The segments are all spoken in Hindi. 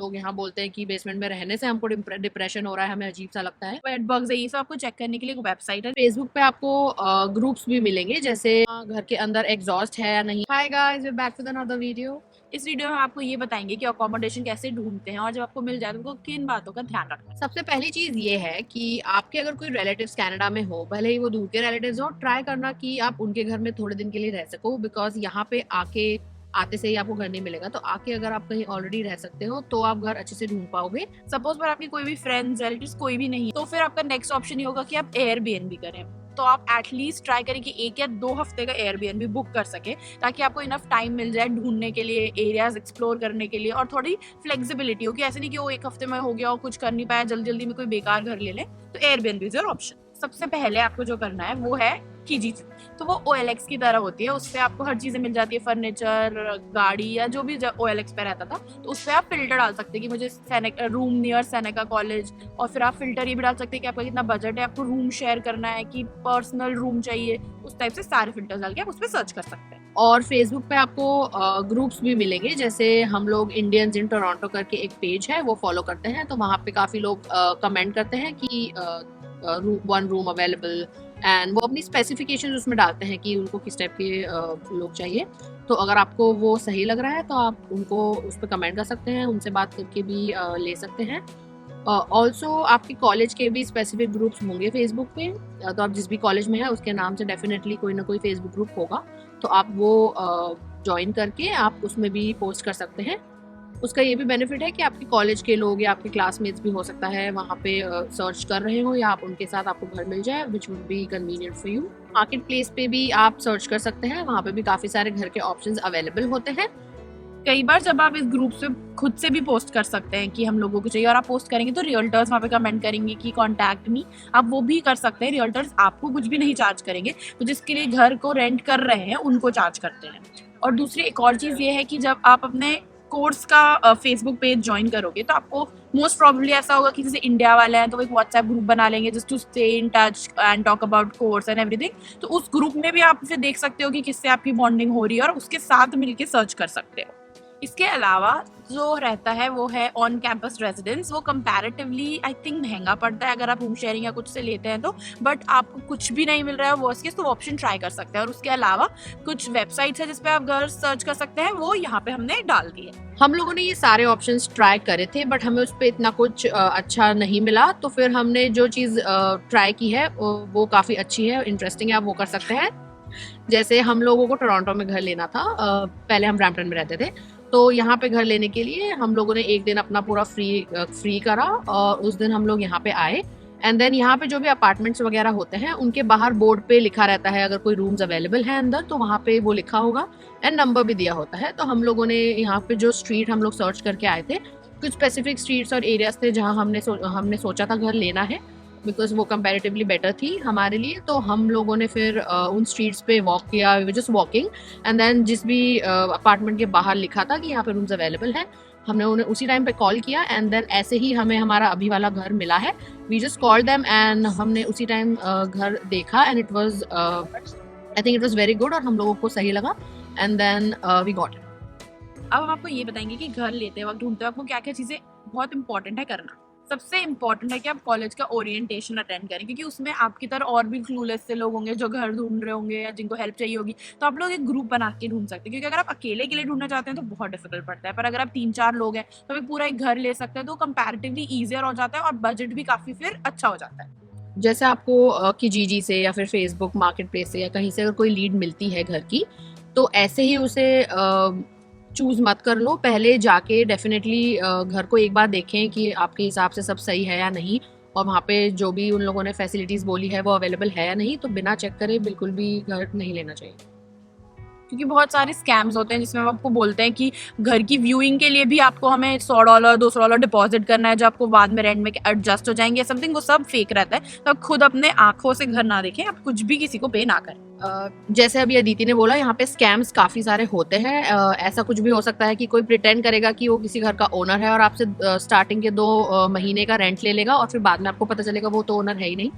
लोग यहाँ बोलते हैं कि बेसमेंट में रहने से हमको डिप्रेशन हो रहा है, हमें अजीब सा लगता है। बेड बग्स है, ये सब आपको चेक करने के लिए एक वेबसाइट है। फेसबुक पे आपको ग्रुप्स भी मिलेंगे, जैसे घर के अंदर एग्जॉस्ट है या नहीं। Hi guys, we back with another video. इस वीडियो में आपको ये बताएंगे कि अकोमोडेशन कैसे ढूंढते हैं और जब आपको मिल जाए तो आपको किन बातों का ध्यान रखना है। सबसे पहली चीज ये है कि आपके अगर कोई रिलेटिव्स कनाडा में हो, भले ही वो दूर के रिलेटिव्स हो, ट्राई करना कि आप उनके घर में थोड़े दिन के लिए रह सको, बिकॉज यहाँ पे आते से ही आपको घर नहीं मिलेगा। तो आके अगर आप कहीं ऑलरेडी रह सकते हो तो आप घर अच्छे से ढूंढ पाओगे। सपोज पर आपकी कोई भी फ्रेंड्स रिलेटिव्स कोई भी नहीं, तो फिर आपका नेक्स्ट ऑप्शन ये होगा कि आप एयरबीएनबी करें। तो आप एटलीस्ट ट्राई करें कि 1 या 2 हफ्ते का एयरबीएनबी बुक कर सके, ताकि आपको इनफ टाइम मिल जाए ढूंढने के लिए, एरियाज एक्सप्लोर करने के लिए, और थोड़ी फ्लेक्सिबिलिटी हो कि ऐसे नहीं कि वो 1 हफ्ते में हो गया और कुछ कर नहीं पाया, जल्दी जल्दी में कोई बेकार घर ले ले। तो एयरबीएनबी इज योर ऑप्शन। सबसे पहले आपको जो करना है वो है कीजीसी। तो वो OLX की तरह होती है, उससे आपको हर चीजें मिल जाती है, फर्नीचर, गाड़ी या जो भी OLX पे रहता था। तो उससे आप फिल्टर डाल सकते हैं कि मुझे रूम नियर सेनेका कॉलेज, और फिर आप फिल्टर ये भी डाल सकते हैं कि आपका कितना बजट है, आपको रूम शेयर करना है कि पर्सनल रूम चाहिए, उस टाइप से सारे फिल्टर्स डाल के आप उस पर सर्च कर सकते हैं। और फेसबुक पे आपको ग्रुप्स भी मिलेंगे, जैसे हम लोग इंडियंस इन टोरंटो करके एक पेज है, वो फॉलो करते हैं। तो वहाँ पे काफी लोग कमेंट करते हैं कि 1 रूम अवेलेबल, एंड वो अपनी स्पेसिफिकेशन उसमें डालते हैं कि उनको किस टाइप के लोग चाहिए। तो अगर आपको वो सही लग रहा है तो आप उनको उस पर कमेंट कर सकते हैं, उनसे बात करके भी ले सकते हैं। ऑल्सो आपके कॉलेज के भी स्पेसिफिक ग्रुप्स होंगे फेसबुक पे। तो आप जिस भी कॉलेज में है उसके नाम से डेफिनेटली कोई ना कोई फेसबुक ग्रुप होगा, तो आप वो ज्वाइन करके आप उसमें भी पोस्ट कर सकते हैं। उसका ये भी बेनिफिट है कि आपके कॉलेज के लोग या आपके क्लासमेट्स भी हो सकता है वहाँ पे सर्च कर रहे हो, या आप उनके साथ आपको घर मिल जाए, which would be convenient for you. Market place पे भी आप सर्च कर सकते हैं, वहाँ पे भी काफ़ी सारे घर के ऑप्शंस अवेलेबल होते हैं। कई बार जब आप इस ग्रुप से खुद से भी पोस्ट कर सकते हैं कि हम लोगों को चाहिए, और आप पोस्ट करेंगे तो रियल्टर्स वहाँ पे कमेंट करेंगे कि कॉन्टैक्ट मी। आप वो भी कर सकते हैं, रियल्टर्स आपको कुछ भी नहीं चार्ज करेंगे, तो जिसके लिए घर को रेंट कर रहे हैं उनको चार्ज करते हैं। और दूसरी एक और चीज़ ये है कि जब आप अपने कोर्स का फेसबुक पेज ज्वाइन करोगे तो आपको मोस्ट प्रॉब्ली ऐसा होगा कि जैसे इंडिया वाले हैं तो वो एक व्हाट्सएप ग्रुप बना लेंगे just to stay in touch and talk about course and everything. तो उस ग्रुप में भी आप फिर देख सकते हो कि किससे आपकी बॉन्डिंग हो रही है और उसके साथ मिलके सर्च कर सकते हो। इसके अलावा जो रहता है वो है ऑन कैंपस रेजिडेंस। वो कंपैरेटिवली आई थिंक महंगा पड़ता है अगर आप रूम शेयरिंग या कुछ से लेते हैं तो, बट आपको कुछ भी नहीं मिल रहा है वर्स्ट केस तो ऑप्शन ट्राई कर सकते हैं। और उसके अलावा कुछ वेबसाइट्स है जिसपे आप घर सर्च कर सकते हैं, वो यहाँ पे हमने डाल दी है। हम लोगों ने ये सारे ऑप्शंस ट्राई करे थे, बट हमें उस पर इतना कुछ अच्छा नहीं मिला। तो फिर हमने जो चीज़ ट्राई की है वो काफ़ी अच्छी है, इंटरेस्टिंग है, आप वो कर सकते हैं। जैसे हम लोगों को टोरंटो में घर लेना था, पहले हम ब्रैम्पटन में रहते थे, तो यहाँ पे घर लेने के लिए हम लोगों ने एक दिन अपना पूरा फ्री करा, और उस दिन हम लोग यहाँ पे आए। एंड देन यहाँ पे जो भी अपार्टमेंट्स वगैरह होते हैं उनके बाहर बोर्ड पे लिखा रहता है, अगर कोई रूम्स अवेलेबल है अंदर तो वहाँ पे वो लिखा होगा, एंड नंबर भी दिया होता है। तो हम लोगों ने यहाँ पे जो स्ट्रीट हम लोग सर्च करके आए थे, कुछ स्पेसिफिक स्ट्रीट्स और एरियाज थे जहाँ हमने सोचा था घर लेना है, बिकॉज वो कंपैरेटिवली बेटर थी हमारे लिए। तो हम लोगों ने फिर उन स्ट्रीट्स पे वॉक किया, जस्ट वॉकिंग, एंड देन जिस भी अपार्टमेंट के बाहर लिखा था कि यहाँ पे रूम्स अवेलेबल हैं, हमने उन्हें उसी टाइम पे कॉल किया, एंड देन ऐसे ही हमें हमारा अभी वाला घर मिला है। We just called them and हमने उसी टाइम घर देखा, and it was I think it was very good, और हम लोगों को सही लगा, and then we got it. अब हम आपको ये बताएंगे कि घर लेते वक्त ढूंढते वक्त आपको क्या क्या चीज़ें बहुत इंपॉर्टेंट है करना। सबसे इंपॉर्टेंट है कि आप कॉलेज का ओरिएंटेशन अटेंड करें, क्योंकि उसमें आपकी तरह और भी क्लूलेस से लोग होंगे जो घर ढूंढ रहे होंगे या जिनको हेल्प चाहिए होगी। तो आप लोग एक ग्रुप बना के ढूंढ सकते हैं, क्योंकि अगर आप अकेले के लिए ढूंढना चाहते हैं तो बहुत डिफिकल्ट पड़ता है, पर अगर आप 3-4 लोग हैं तो आप पूरा एक घर ले सकते हैं, तो कंपैरेटिवली ईजियर हो जाता है और बजट भी काफ़ी फिर अच्छा हो जाता है। जैसे आपको किजीजी से या फिर फेसबुक मार्केट प्लेस से या कहीं से अगर कोई लीड मिलती है घर की, तो ऐसे ही उसे चूज़ मत कर लो। पहले जाके डेफिनेटली घर को एक बार देखें कि आपके हिसाब से सब सही है या नहीं, और वहाँ पे जो भी उन लोगों ने फैसिलिटीज़ बोली है वो अवेलेबल है या नहीं। तो बिना चेक करे बिल्कुल भी घर नहीं लेना चाहिए, क्योंकि बहुत सारे स्कैम्स होते हैं जिसमें आपको बोलते हैं कि घर की व्यूइंग के लिए भी आपको हमें $100 $200 डिपॉजिट करना है जो आपको बाद में रेंट में एडजस्ट हो जाएंगे समथिंग। वो सब फेक रहता है, तो आप खुद अपने आंखों से घर ना देखें, आप कुछ भी किसी को पे ना करें। जैसे अभी अदिति ने बोला, यहाँ पे स्कैम्स काफ़ी सारे होते हैं। ऐसा कुछ भी हो सकता है कि कोई प्रिटेंड करेगा कि वो किसी घर का ओनर है और आपसे स्टार्टिंग के 2 महीने का रेंट ले लेगा, और फिर बाद में आपको पता चलेगा वो तो ओनर है ही नहीं।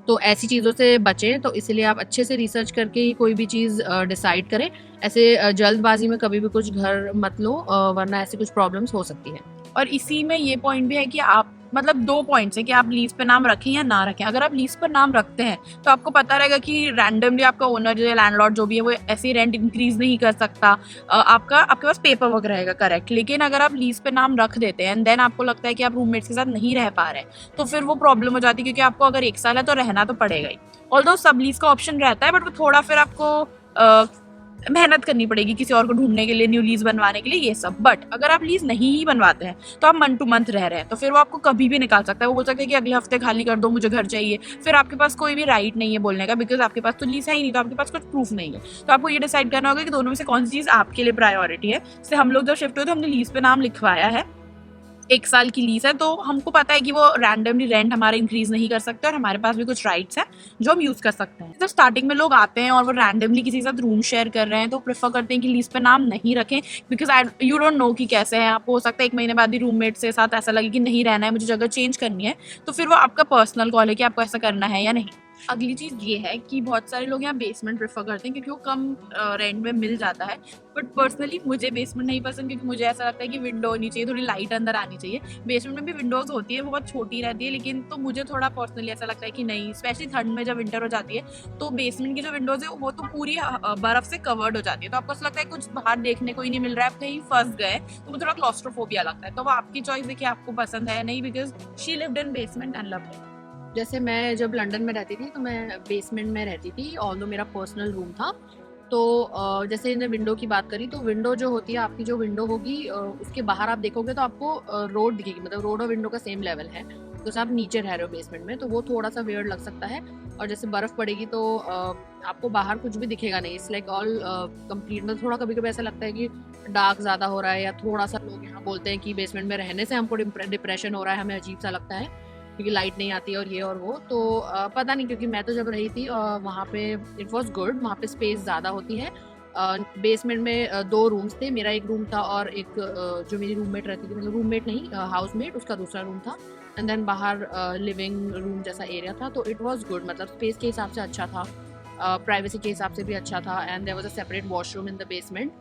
तो ऐसी चीज़ों से बचें। तो इसलिए आप अच्छे से रिसर्च करके ही कोई भी चीज़ डिसाइड करें। ऐसे जल्दबाजी में कभी भी कुछ घर मत लो, वरना ऐसी कुछ प्रॉब्लम्स हो सकती है। और इसी में ये पॉइंट भी है कि आप मतलब 2 पॉइंट्स है कि आप लीज पे नाम रखें या ना रखें। अगर आप लीज पर नाम रखते हैं तो आपको पता रहेगा कि रैंडमली आपका ओनर या लैंडलॉर्ड जो भी है वो ऐसे रेंट इंक्रीज नहीं कर सकता। आपके पास पेपर वर्क रहेगा करेक्ट। लेकिन अगर आप लीज पे नाम रख देते हैं एंड देन आपको लगता है कि आप रूममेट्स के साथ नहीं रह पा रहे हैं तो फिर वो प्रॉब्लम हो जाती है, क्योंकि आपको अगर 1 साल है तो रहना तो पड़ेगा ही। ऑल्दो सब लीज का ऑप्शन रहता है, बट वो थोड़ा फिर आपको मेहनत करनी पड़ेगी किसी और को ढूंढने के लिए, न्यू लीज बनवाने के लिए, ये सब। बट अगर आप लीज नहीं ही बनवाते हैं तो आप मंथ टू मंथ रह रहे हैं तो फिर वो आपको कभी भी निकाल सकता है। वो बोल सकता है कि अगले हफ्ते खाली कर दो, मुझे घर चाहिए। फिर आपके पास कोई भी राइट नहीं है बोलने का, बिकॉज आपके पास तो लीज है ही नहीं, तो आपके पास कुछ प्रूफ नहीं है। तो आपको ये डिसाइड करना होगा कि दोनों में से कौन सी चीज आपके लिए प्रायोरिटी है। जैसे हम लोग जब शिफ्ट हुए तो हमने लीज पे नाम लिखवाया है, 1 साल की लीज है, तो हमको पता है कि वो रैंडमली रेंट हमारा इंक्रीज नहीं कर सकते और हमारे पास भी कुछ राइट्स हैं जो हम यूज कर सकते हैं। तो स्टार्टिंग में लोग आते हैं और वो रैंडमली किसी के साथ रूम शेयर कर रहे हैं तो प्रेफर करते हैं कि लीज पे नाम नहीं रखें, बिकॉज यू डोंट नो कि कैसे है। आपको हो सकता है 1 महीने बाद ही रूममेट से साथ ऐसा लगे कि नहीं रहना है, मुझे जगह चेंज करनी है, तो फिर वो आपका पर्सनल कॉल है कि आपको ऐसा करना है या नहीं। अगली चीज़ ये है कि बहुत सारे लोग यहाँ बेसमेंट प्रेफर करते हैं क्योंकि वो कम रेंट में मिल जाता है। बट पर्सनली मुझे बेसमेंट नहीं पसंद, क्योंकि मुझे ऐसा लगता है कि विंडो होनी चाहिए, थोड़ी लाइट अंदर आनी चाहिए। बेसमेंट में भी विंडोज होती है, वो बहुत छोटी रहती है, लेकिन तो मुझे थोड़ा पर्सनली ऐसा लगता है कि नहीं, स्पेशली ठंड में जब विंटर हो जाती है तो बेसमेंट की जो विंडोज है वो तो पूरी बर्फ से कवर्ड हो जाती है, तो आपको ऐसा लगता है कुछ बाहर देखने को ही नहीं मिल रहा है, आप कहीं फंस गए, तो वो थोड़ा क्लॉस्ट्रोफोबिया लगता है। तो वो आपकी चॉइस है कि आपको पसंद है या नहीं, because she lived in basement and loved it. जैसे मैं जब लंदन में रहती थी तो मैं बेसमेंट में रहती थी, ऑल्दो मेरा पर्सनल रूम था। तो जैसे ने विंडो की बात करी, तो विंडो जो होती है, आपकी जो विंडो होगी उसके बाहर आप देखोगे तो आपको रोड दिखेगी, मतलब रोड और विंडो का सेम लेवल है। तो आप नीचे रह रहे हो बेसमेंट में, तो वो थोड़ा सा वियर्ड लग सकता है। और जैसे बर्फ़ पड़ेगी तो आपको बाहर कुछ भी दिखेगा नहीं, इट्स लाइक ऑल कंप्लीट। मतलब थोड़ा कभी कभी ऐसा लगता है कि डार्क ज़्यादा हो रहा है, या थोड़ा सा लोग यहाँ बोलते हैं कि बेसमेंट में रहने से हमको डिप्रेशन हो रहा है, हमें अजीब सा लगता है क्योंकि लाइट नहीं आती है और ये और वो। तो पता नहीं, क्योंकि मैं तो जब रही थी वहाँ पे इट वाज गुड, वहाँ पे स्पेस ज़्यादा होती है। बेसमेंट में 2 रूम्स थे, मेरा एक रूम था और एक जो मेरी रूममेट रहती थी, मतलब रूममेट नहीं हाउसमेट, उसका दूसरा रूम था। एंड देन बाहर लिविंग रूम जैसा एरिया था, तो इट वाज गुड, मतलब स्पेस के हिसाब से अच्छा था, प्राइवेसी के हिसाब से भी अच्छा था। And there was a separate washroom in the basement.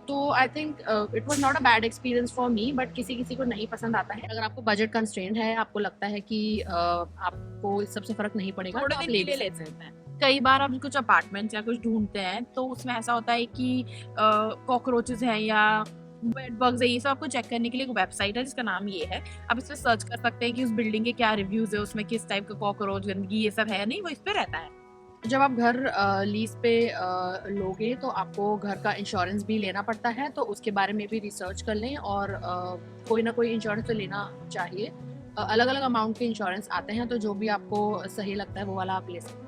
तो I think it was not a bad experience for me, but किसी किसी को नहीं पसंद आता है। अगर आपको बजट कंस्ट्रेंट है, आपको लगता है कि आपको इस सबसे फर्क नहीं पड़ेगा, थोड़े तो आप दिन ले के भी लिए ले सकते हैं। सकते हैं। कई बार आप कुछ अपार्टमेंट्स या कुछ ढूंढते हैं तो उसमें ऐसा होता है कि कॉकरोचेस हैं या बेड बग्स है, ये सब आपको चेक करने के लिए एक वेबसाइट है जिसका नाम ये है। आप इस पे सर्च कर सकते हैं कि उस बिल्डिंग के क्या रिव्यूज है, उसमें किस टाइप का कॉकरोच, गंदगी, ये सब है नहीं, वो इस पे रहता है। जब आप घर लीज पे लोगे तो आपको घर का इंश्योरेंस भी लेना पड़ता है, तो उसके बारे में भी रिसर्च कर लें। और कोई ना कोई इंश्योरेंस तो लेना चाहिए। अलग अलग अमाउंट के इंश्योरेंस आते हैं, तो जो भी आपको सही लगता है वो वाला आप ले सकते हैं।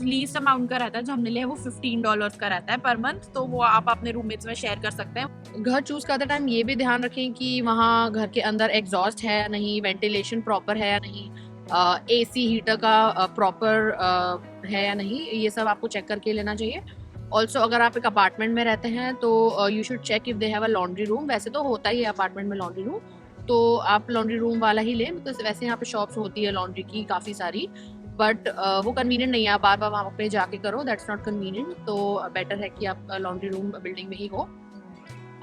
लीस्ट अमाउंट का रहता है जो हमने लिया है वो $15 का रहता है पर मंथ, तो वो आप अपने रूममेट्स में शेयर कर सकते हैं। घर चूज करते टाइम ये भी ध्यान रखें कि वहाँ घर के अंदर एग्जॉस्ट है या नहीं, वेंटिलेशन प्रॉपर है या नहीं, एसी हीटर का प्रॉपर है या नहीं, ये सब आपको चेक करके लेना चाहिए। ऑल्सो अगर आप एक अपार्टमेंट में रहते हैं तो you should check if they have a laundry room. वैसे तो होता ही है अपार्टमेंट में लॉन्ड्री रूम, तो आप लॉन्ड्री रूम वाला ही लें, बिकॉज वैसे यहाँ पे शॉप्स होती है लॉन्ड्री की काफ़ी सारी, बट वो कन्वीनियंट नहीं है, आप बार बार वहाँ पे जाके करो, दैट्स नॉट कन्वीनियंट। तो बेटर है कि आप लॉन्ड्री रूम बिल्डिंग में ही हो।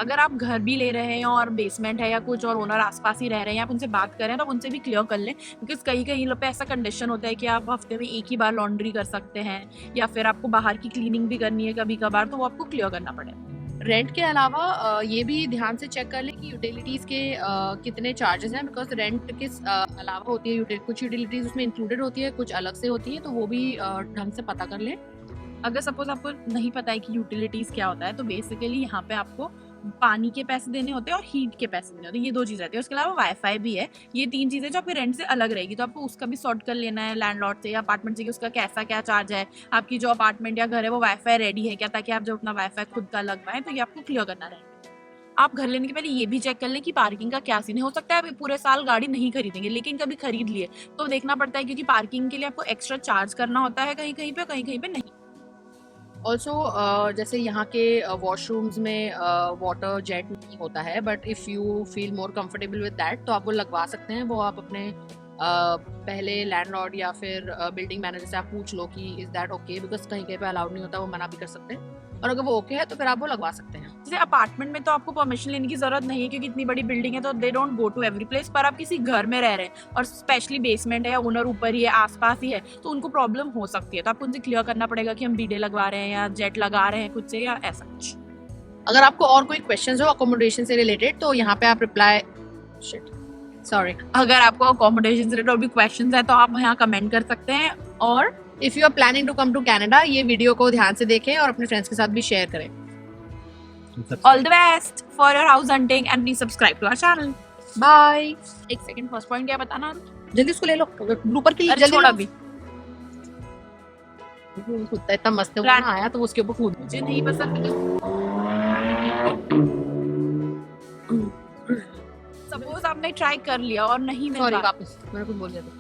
अगर आप घर भी ले रहे हैं और बेसमेंट है या कुछ और ओनर आसपास ही रह रहे हैं, आप उनसे बात करें तो आप उनसे भी क्लियर कर लें, बिकॉज कहीं कहीं पे ऐसा कंडीशन होता है कि आप हफ्ते में एक ही बार लॉन्ड्री कर सकते हैं या फिर आपको बाहर की क्लीनिंग भी करनी है कभी कभार, तो वो आपको क्लियर करना पड़ेगा। रेंट के अलावा ये भी ध्यान से चेक कर लें कि यूटिलिटीज़ के कितने चार्जेस हैं, बिकॉज रेंट के अलावा होती है कुछ यूटिलिटीज़ उसमें इंक्लूडेड होती है, कुछ अलग से होती है, तो वो भी ढंग से पता कर लें। अगर सपोज आपको नहीं पता है कि यूटिलिटीज क्या होता है, तो बेसिकली यहाँ पे आपको पानी के पैसे देने होते हैं और हीट के पैसे देने होते हैं, ये 2 चीज़ रहती है। उसके अलावा वाईफाई भी है, ये 3 चीज़ें जो आपके रेंट से अलग रहेगी, तो आपको उसका भी सॉर्ट कर लेना है लैंडलॉर्ड से या अपार्टमेंट से कि उसका कैसा क्या चार्ज है, आपकी जो अपार्टमेंट या घर है वो वाईफाई रेडी है क्या, ताकि आप जब अपना वाईफाई खुद का लगवाएं तो ये आपको क्लियर करना रहेगा। आप घर लेने के पहले ये भी चेक कर लें कि पार्किंग का क्या सीन है। हो सकता है आप पूरे साल गाड़ी नहीं खरीदेंगे, लेकिन कभी खरीद लिए तो देखना पड़ता है, क्योंकि पार्किंग के लिए आपको एक्स्ट्रा चार्ज करना होता है कहीं कहीं पे नहीं। ऑल्सो जैसे यहाँ के वॉशरूम्स में वाटर जेट नहीं होता है, but if you feel more comfortable with that तो आप वो लगवा सकते हैं। वो आप अपने पहले लैंडलॉर्ड या फिर बिल्डिंग मैनेजर से आप पूछ लो कि इज़ दैट ओके, बिकॉज कहीं कहीं पे अलाउड नहीं होता, वो मना भी कर सकते हैं। और अगर वो ओके है तो फिर आप वो लगवा सकते हैं। जैसे अपार्टमेंट में तो आपको परमिशन लेने की जरूरत नहीं है क्योंकि इतनी बड़ी बिल्डिंग है तो they don't go to every place. पर आप किसी घर में रह रहे हैं और स्पेशली बेसमेंट है या ओनर ऊपर ही है, आसपास ही है, तो उनको प्रॉब्लम हो सकती है। तो आपको उनसे क्लियर करना पड़ेगा कि हम बीडे लगवा रहे हैं या जेट लगा रहे हैं खुद से या ऐसा कुछ। अगर आपको और कोई क्वेश्चंस हो अकोमोडेशन से रिलेटेड तो यहाँ पे आप रिप्लाई अगर आपको अकोमोडेशन से रिलेटेड और भी क्वेश्चंस है तो आप यहाँ कमेंट कर सकते हैं। और if you are planning to come to Canada, ये वीडियो को ध्यान से देखें और अपने फ्रेंड्स के साथ भी शेयर करें। All the best for your house hunting and please subscribe to our channel. Bye. एक सेकंड, फर्स्ट पॉइंट क्या बताना? जल्दी उसको ले लो ग्रुपर के लिए। अरे जल्दी छोड़ लो। अभी। कूदता इतना मस्त है, वो ना आया तो उसके ऊपर कूद। मुझे नहीं पसंद। सपोज आपने ट्राई कर लिया और नहीं मिल सॉरी रहा, वापस मैंने कुछ बोल दिया था।